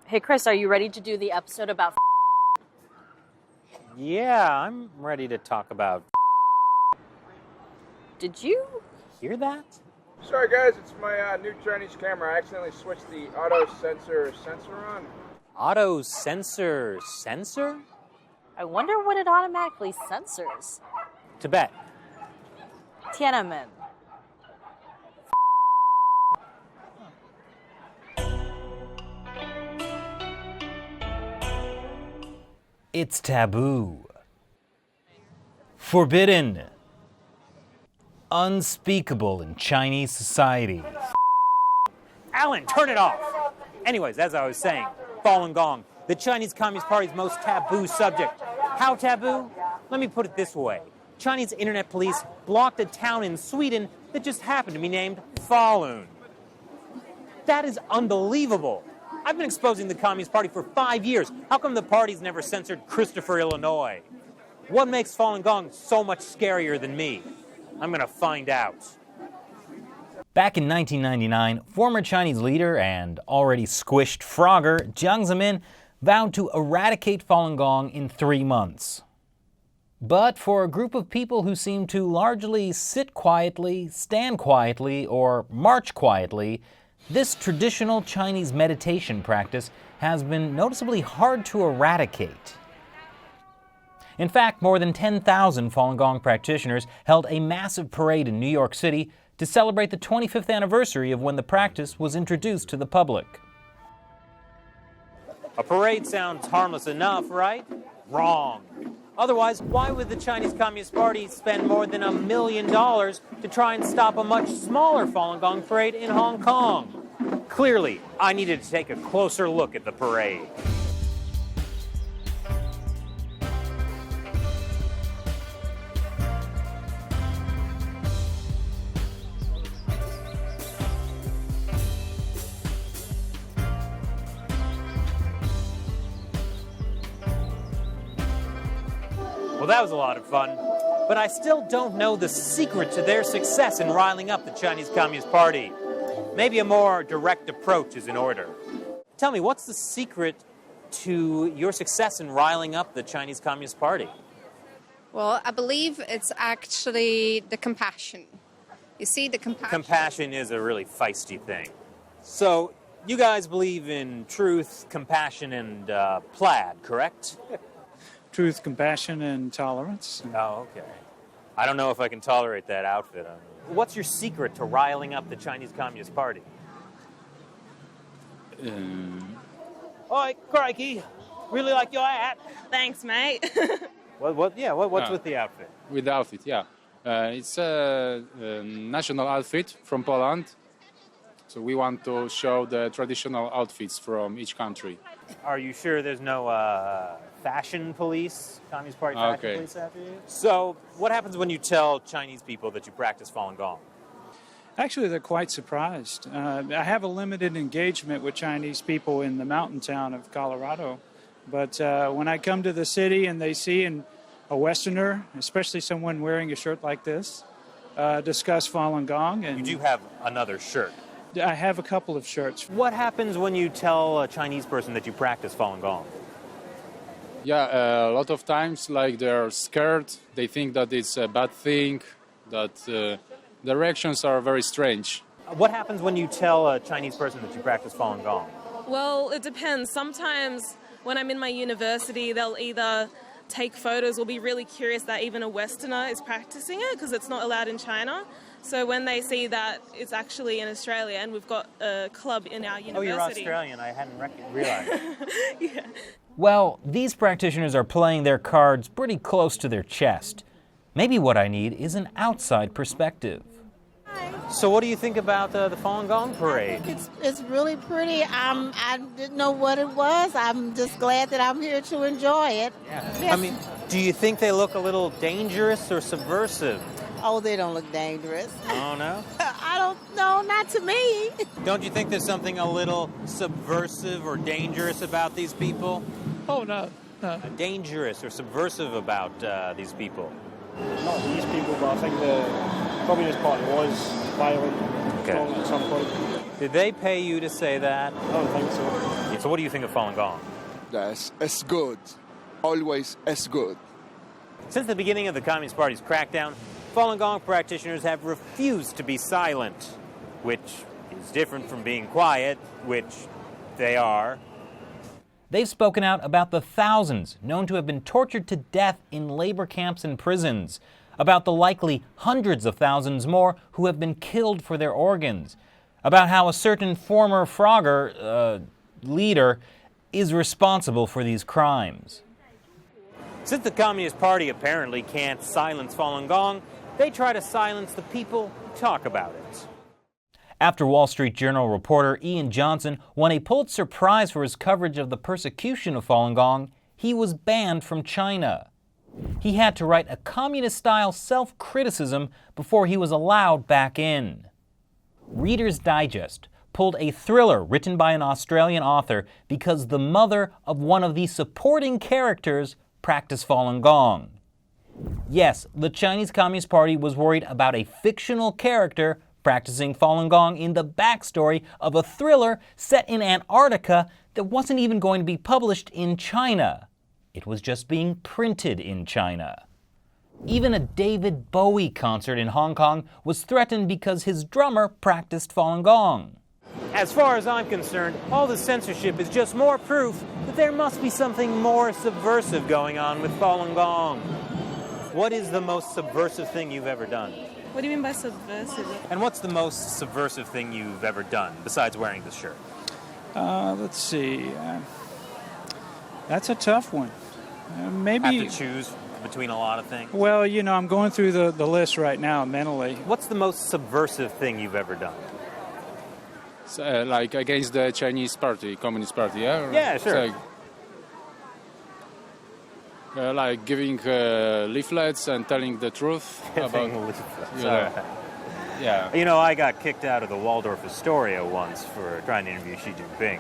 Hey, Chris, are you ready to do the episode about Yeah, I'm ready to talk about. Did you? Hear that? Sorry guys, it's my new Chinese camera. I accidentally switched the auto sensor on. Auto censor sensor? I wonder what it automatically censors. Tibet. Tiananmen. It's taboo. Forbidden. Unspeakable in Chinese society. Alan, turn it off! Anyways, as I was saying, Falun Gong, the Chinese Communist Party's most taboo subject. How taboo? Let me put it this way. Chinese internet police blocked a town in Sweden that just happened to be named Falun. That is unbelievable. I've been exposing the Communist Party for 5 years. How come the party's never censored Christopher, Illinois? What makes Falun Gong so much scarier than me? I'm gonna find out. Back in 1999, former Chinese leader and already squished Frogger Jiang Zemin vowed to eradicate Falun Gong in 3 months. But for a group of people who seem to largely sit quietly, stand quietly, or march quietly, this traditional Chinese meditation practice has been noticeably hard to eradicate. In fact, more than 10,000 Falun Gong practitioners held a massive parade in New York City to celebrate the 25th anniversary of when the practice was introduced to the public. A parade sounds harmless enough, right? Wrong. Otherwise, why would the Chinese Communist Party spend more than $1 million to try and stop a much smaller Falun Gong parade in Hong Kong? Clearly, I needed to take a closer look at the parade. Well, that was a lot of fun, but I still don't know the secret to their success in riling up the Chinese Communist Party. Maybe a more direct approach is in order. Tell me, what's the secret to your success in riling up the Chinese Communist Party? Well, I believe it's actually the compassion. You see, the compassion. Compassion is a really feisty thing. So, you guys believe in truth, compassion, and plaid, correct? Truth, compassion, and tolerance. Oh, okay. I don't know if I can tolerate that outfit. What's your secret to riling up the Chinese Communist Party? Oi, crikey! Really like your hat. Thanks, mate. What's with the outfit? With the outfit, yeah. It's a national outfit from Poland. So we want to show the traditional outfits from each country. Are you sure there's no fashion police, Communist Party fashion Okay. police after you? So, what happens when you tell Chinese people that you practice Falun Gong? Actually, they're quite surprised. I have a limited engagement with Chinese people in the mountain town of Colorado. But when I come to the city and they see a Westerner, especially someone wearing a shirt like this, discuss Falun Gong. And You do have another shirt. I have a couple of shirts. What happens when you tell a Chinese person that you practice Falun Gong? Yeah, a lot of times, like, they're scared. They think that it's a bad thing, that the reactions are very strange. What happens when you tell a Chinese person that you practice Falun Gong? Well, it depends. Sometimes when I'm in my university, they'll either take photos or be really curious that even a Westerner is practicing it because it's not allowed in China. So when they see that it's actually in Australia and we've got a club in our university. Oh, you're Australian. I hadn't realized. Yeah. Well, these practitioners are playing their cards pretty close to their chest. Maybe what I need is an outside perspective. So what do you think about the Falun Gong parade? I think it's really pretty. I didn't know what it was. I'm just glad that I'm here to enjoy it. Yeah. Yes. I mean, do you think they look a little dangerous or subversive? Oh, they don't look dangerous. Oh, no? I don't know, not to me. Don't you think there's something a little subversive or dangerous about these people? Oh, no. Dangerous or subversive about these people? Not these people, but I think the Communist Party was violent Okay. at some point. Did they pay you to say that? I don't think so. You So what do you think of Falun Gong? That's as good. Always as good. Since the beginning of the Communist Party's crackdown, Falun Gong practitioners have refused to be silent, which is different from being quiet, which they are. They've spoken out about the thousands known to have been tortured to death in labor camps and prisons, about the likely hundreds of thousands more who have been killed for their organs, about how a certain former Frogger leader is responsible for these crimes. Since the Communist Party apparently can't silence Falun Gong, they try to silence the people who talk about it. After Wall Street Journal reporter Ian Johnson won a Pulitzer Prize for his coverage of the persecution of Falun Gong, he was banned from China. He had to write a communist-style self-criticism before he was allowed back in. Reader's Digest pulled a thriller written by an Australian author because the mother of one of the supporting characters practiced Falun Gong. Yes, the Chinese Communist Party was worried about a fictional character practicing Falun Gong in the backstory of a thriller set in Antarctica that wasn't even going to be published in China. It was just being printed in China. Even a David Bowie concert in Hong Kong was threatened because his drummer practiced Falun Gong. As far as I'm concerned, all the censorship is just more proof that there must be something more subversive going on with Falun Gong. What is the most subversive thing you've ever done? What do you mean by subversive? And what's the most subversive thing you've ever done, besides wearing this shirt? Let's see. That's a tough one. Maybe... Have to choose between a lot of things? Well, you know, I'm going through the list right now mentally. What's the most subversive thing you've ever done? Like against the Chinese Party, Communist Party, yeah? Yeah, sure. Like giving leaflets and telling the truth about leaflets. Yeah. You know, I got kicked out of the Waldorf Astoria once for trying to interview Xi Jinping.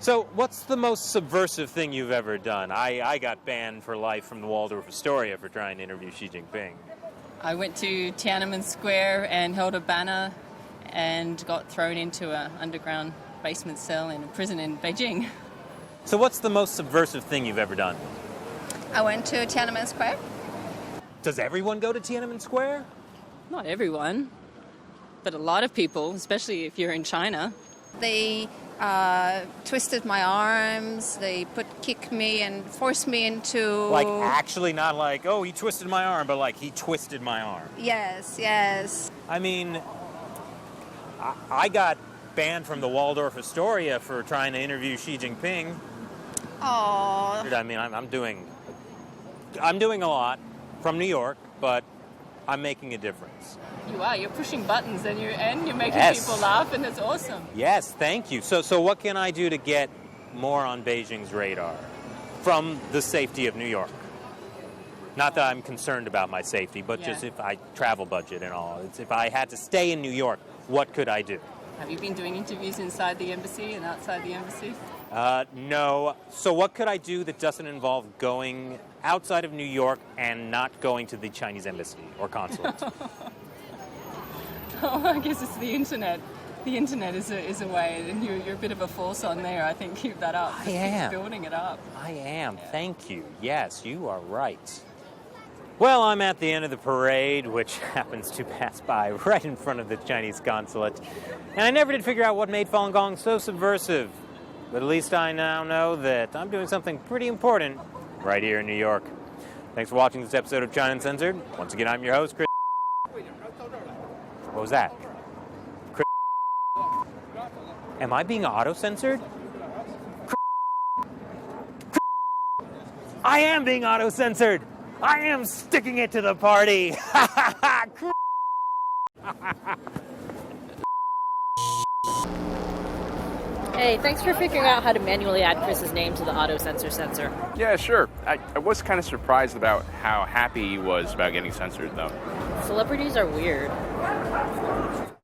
So, what's the most subversive thing you've ever done? I got banned for life from the Waldorf Astoria for trying to interview Xi Jinping. I went to Tiananmen Square and held a banner and got thrown into an underground basement cell in a prison in Beijing. So what's the most subversive thing you've ever done? I went to Tiananmen Square. Does everyone go to Tiananmen Square? Not everyone, but a lot of people, especially if you're in China. They twisted my arms, they kicked me and forced me into... Like actually not like, oh, he twisted my arm, but like he twisted my arm. Yes, yes. I mean, I got banned from the Waldorf Astoria for trying to interview Xi Jinping. Oh. I mean, I'm doing a lot from New York, but I'm making a difference. You are. You're pushing buttons and you're making people laugh, and it's awesome. Yes, thank you. So what can I do to get more on Beijing's radar from the safety of New York? Not that I'm concerned about my safety, but just if I travel budget and all. If I had to stay in New York, what could I do? Have you been doing interviews inside the embassy and outside the embassy? No. So what could I do that doesn't involve going outside of New York and not going to the Chinese embassy or consulate? Oh, I guess it's the internet. The internet is a way, and you're a bit of a force on there. I think keep that up. I am. Keep building it up. I am. Yeah. Thank you. Yes, you are right. Well, I'm at the end of the parade, which happens to pass by right in front of the Chinese consulate. And I never did figure out what made Falun Gong so subversive. But at least I now know that I'm doing something pretty important right here in New York. Thanks for watching this episode of China Uncensored. Once again, I'm your host, Chris. What was that? Chris? Am I being auto-censored? I am being auto-censored! I am sticking it to the party! Hey, thanks for figuring out how to manually add Chris's name to the auto-censor sensor. Yeah, sure. I was kind of surprised about how happy he was about getting censored, though. Celebrities are weird.